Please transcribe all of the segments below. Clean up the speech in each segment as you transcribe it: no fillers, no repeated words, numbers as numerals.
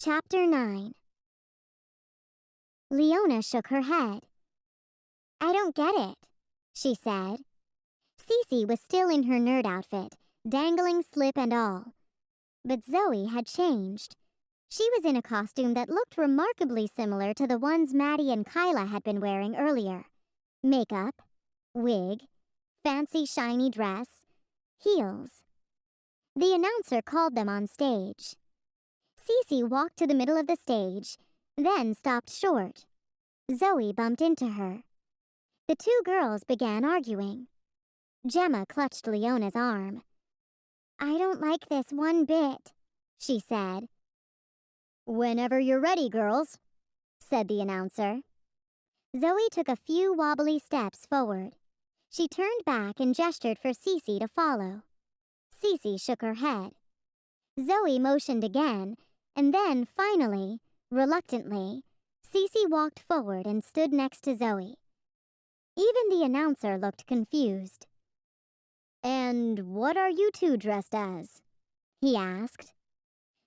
Chapter 9. Leona shook her head. "I don't get it," she said. Cece was still in her nerd outfit, dangling slip and all. But Zoe had changed. She was in a costume that looked remarkably similar to the ones Maddie and Kyla had been wearing earlier. Makeup, wig, fancy shiny dress, heels. The announcer called them on stage. Cece walked to the middle of the stage, then stopped short. Zoe bumped into her. The two girls began arguing. Gemma clutched Leona's arm. "I don't like this one bit," she said. "Whenever you're ready, girls," said the announcer. Zoe took a few wobbly steps forward. She turned back and gestured for Cece to follow. Cece shook her head. Zoe motioned again, and then, finally, reluctantly, Cece walked forward and stood next to Zoe. Even the announcer looked confused. "And what are you two dressed as?" he asked.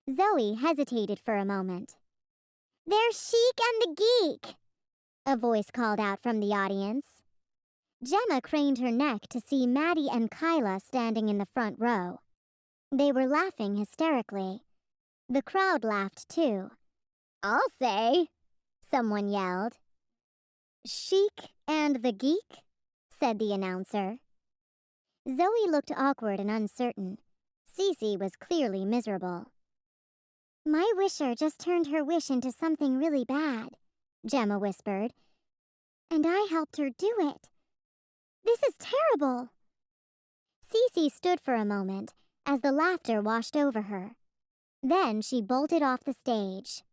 Zoe hesitated for a moment. "They're Chic and the Geek," a voice called out from the audience. Gemma craned her neck to see Maddie and Kyla standing in the front row. They were laughing hysterically. The crowd laughed too. "I'll say," someone yelled. "Chic and the Geek?" said the announcer. Zoe looked awkward and uncertain. Cece was clearly miserable. "My wisher just turned her wish into something really bad," Gemma whispered. "And I helped her do it. This is terrible." Cece stood for a moment as the laughter washed over her. Then she bolted off the stage.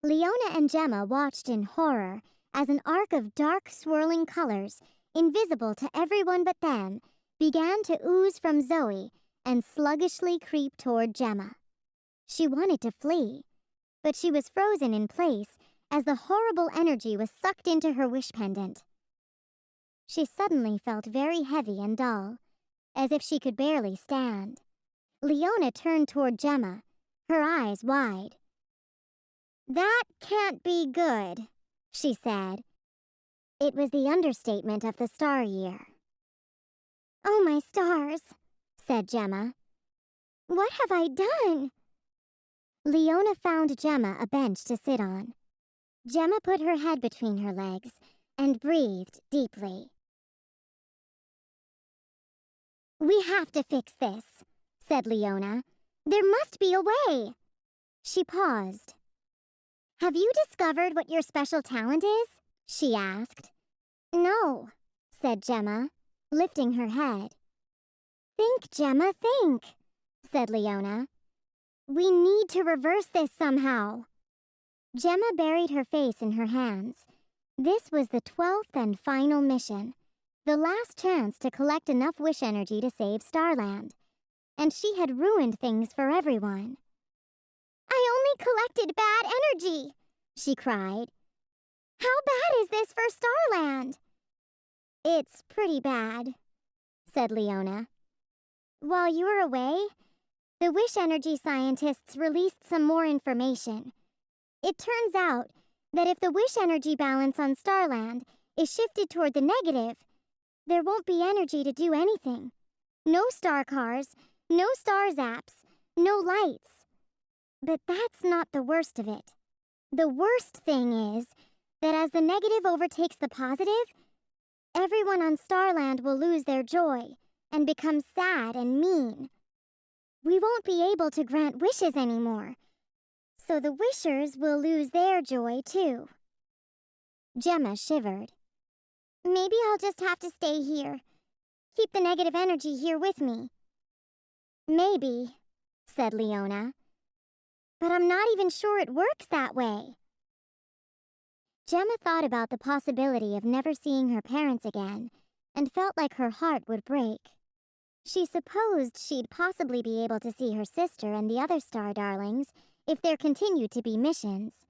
Leona and Gemma watched in horror as an arc of dark swirling colors, invisible to everyone but them, began to ooze from Zoe and sluggishly creep toward Gemma. She wanted to flee, but she was frozen in place as the horrible energy was sucked into her wish pendant. She suddenly felt very heavy and dull, as if she could barely stand. Leona turned toward Gemma, her eyes wide. "That can't be good," she said. It was the understatement of the star year. "Oh, my stars," said Gemma. "What have I done?" Leona found Gemma a bench to sit on. Gemma put her head between her legs and breathed deeply. "We have to fix this," said Leona. "There must be a way." She paused. "Have you discovered what your special talent is?" she asked. "No," said Gemma, lifting her head. "Think, Gemma, think," said Leona. "We need to reverse this somehow." Gemma buried her face in her hands. This was the 12th and final mission, the last chance to collect enough wish energy to save Starland. And she had ruined things for everyone. "I only collected bad energy," she cried. "How bad is this for Starland?" "It's pretty bad," said Leona. "While you were away, the wish energy scientists released some more information. It turns out that if the wish energy balance on Starland is shifted toward the negative, there won't be energy to do anything. No star cars, no star zaps, no lights. But that's not the worst of it. The worst thing is that as the negative overtakes the positive, everyone on Starland will lose their joy and become sad and mean. We won't be able to grant wishes anymore, so the wishers will lose their joy too." Gemma shivered. "Maybe I'll just have to stay here. Keep the negative energy here with me." "Maybe," said Leona. "But I'm not even sure it works that way." Gemma thought about the possibility of never seeing her parents again and felt like her heart would break. She supposed she'd possibly be able to see her sister and the other star darlings if there continued to be missions.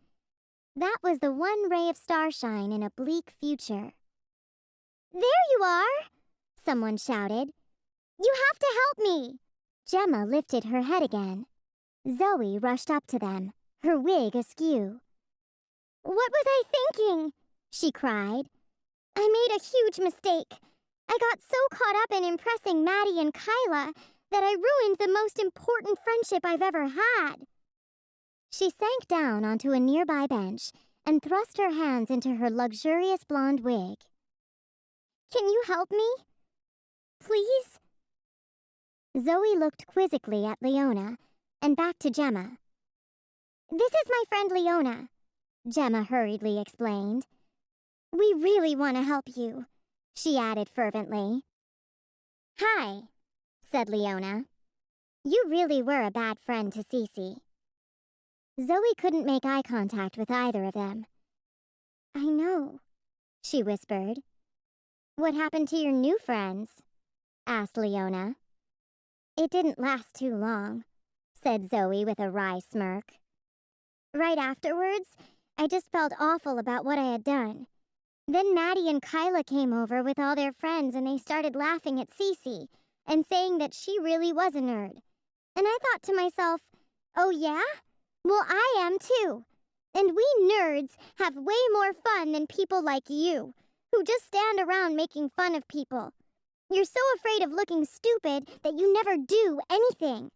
That was the one ray of starshine in a bleak future. "There you are!" someone shouted. "You have to help me!" Gemma lifted her head again. Zoe rushed up to them, her wig askew. "What was I thinking?" she cried. "I made a huge mistake. I got so caught up in impressing Maddie and Kyla that I ruined the most important friendship I've ever had." She sank down onto a nearby bench and thrust her hands into her luxurious blonde wig. "Can you help me? Please?" Zoe looked quizzically at Leona and back to Gemma. "This is my friend Leona," Gemma hurriedly explained. "We really want to help you," she added fervently. "Hi," said Leona. "You really were a bad friend to Cece." Zoe couldn't make eye contact with either of them. "I know," she whispered. "What happened to your new friends?" asked Leona. "It didn't last too long," said Zoe with a wry smirk. "Right afterwards, I just felt awful about what I had done. Then Maddie and Kyla came over with all their friends and they started laughing at Cece and saying that she really was a nerd. And I thought to myself, oh yeah? Well, I am too. And we nerds have way more fun than people like you, who just stand around making fun of people. You're so afraid of looking stupid that you never do anything."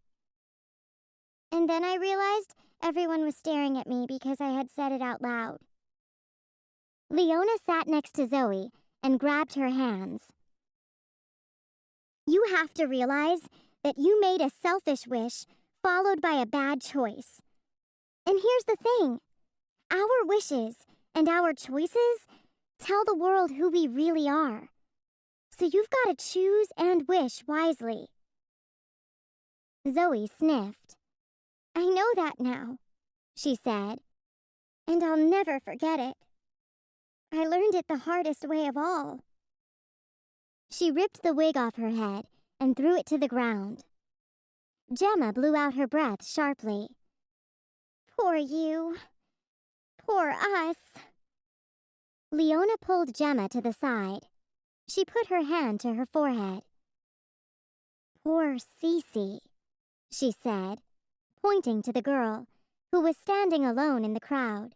And then I realized everyone was staring at me because I had said it out loud. Leona sat next to Zoe and grabbed her hands. "You have to realize that you made a selfish wish followed by a bad choice. And here's the thing. Our wishes and our choices tell the world who we really are. So you've got to choose and wish wisely." Zoe sniffed. "I know that now," she said, "and I'll never forget it. I learned it the hardest way of all." She ripped the wig off her head and threw it to the ground. Gemma blew out her breath sharply. "Poor you. Poor us." Leona pulled Gemma to the side. She put her hand to her forehead. "Poor Cece," she said, pointing to the girl, who was standing alone in the crowd.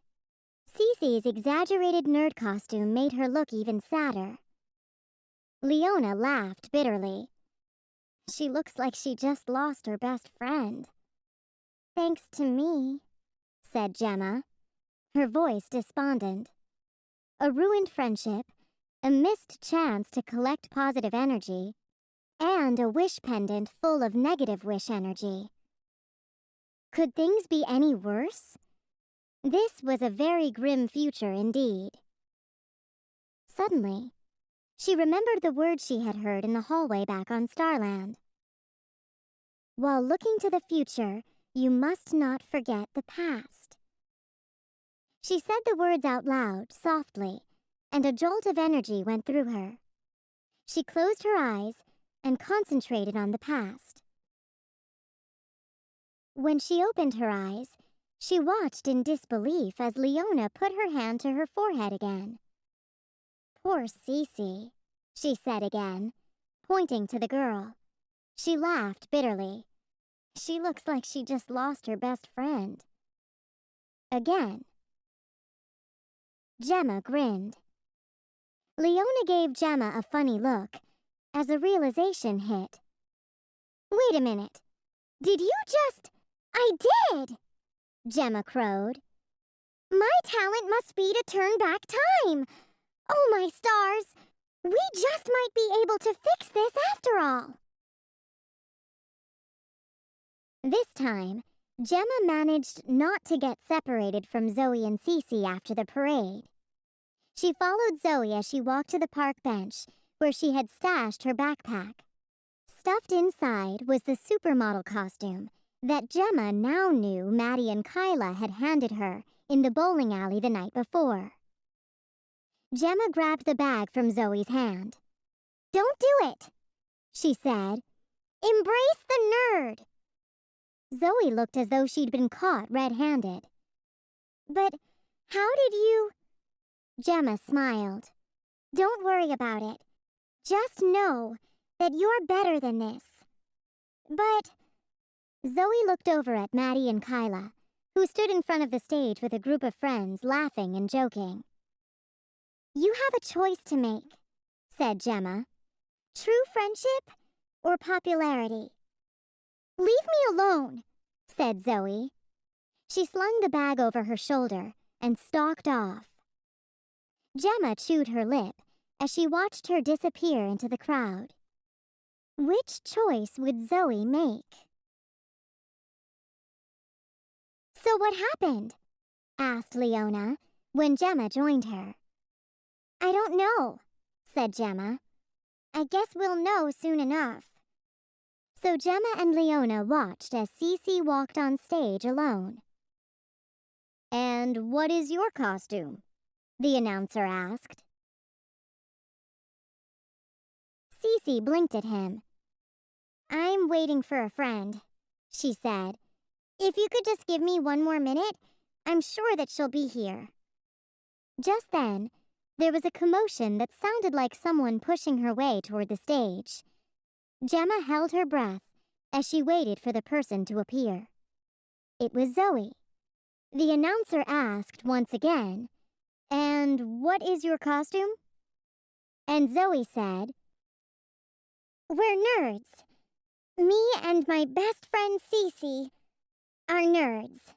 Cece's exaggerated nerd costume made her look even sadder. Leona laughed bitterly. "She looks like she just lost her best friend." "Thanks to me," said Gemma, her voice despondent. A ruined friendship, a missed chance to collect positive energy, and a wish pendant full of negative wish energy. Could things be any worse? This was a very grim future indeed. Suddenly, she remembered the words she had heard in the hallway back on Starland. "While looking to the future, you must not forget the past." She said the words out loud, softly, and a jolt of energy went through her. She closed her eyes and concentrated on the past. When she opened her eyes, she watched in disbelief as Leona put her hand to her forehead again. "Poor Cece," she said again, pointing to the girl. She laughed bitterly. "She looks like she just lost her best friend." Again. Gemma grinned. Leona gave Gemma a funny look as a realization hit. "Wait a minute. Did you just—" "I did!" Gemma crowed. "My talent must be to turn back time. Oh, my stars! We just might be able to fix this after all." This time, Gemma managed not to get separated from Zoe and Cece after the parade. She followed Zoe as she walked to the park bench where she had stashed her backpack. Stuffed inside was the supermodel costume that Gemma now knew Maddie and Kyla had handed her in the bowling alley the night before. Gemma grabbed the bag from Zoe's hand. "Don't do it," she said. "Embrace the nerd." Zoe looked as though she'd been caught red-handed. "But how did you—" Gemma smiled. "Don't worry about it. Just know that you're better than this." "But—" Zoe looked over at Maddie and Kyla, who stood in front of the stage with a group of friends laughing and joking. "You have a choice to make," said Gemma. "True friendship or popularity?" "Leave me alone," said Zoe. She slung the bag over her shoulder and stalked off. Gemma chewed her lip as she watched her disappear into the crowd. Which choice would Zoe make? "So what happened?" asked Leona when Gemma joined her. "I don't know," said Gemma. "I guess we'll know soon enough." So Gemma and Leona watched as Cece walked on stage alone. "And what is your costume?" the announcer asked. Cece blinked at him. "I'm waiting for a friend," she said. "If you could just give me one more minute, I'm sure that she'll be here." Just then, there was a commotion that sounded like someone pushing her way toward the stage. Gemma held her breath as she waited for the person to appear. It was Zoe. The announcer asked once again, "And what is your costume?" And Zoe said, "We're nerds. Me and my best friend Cece are nerds."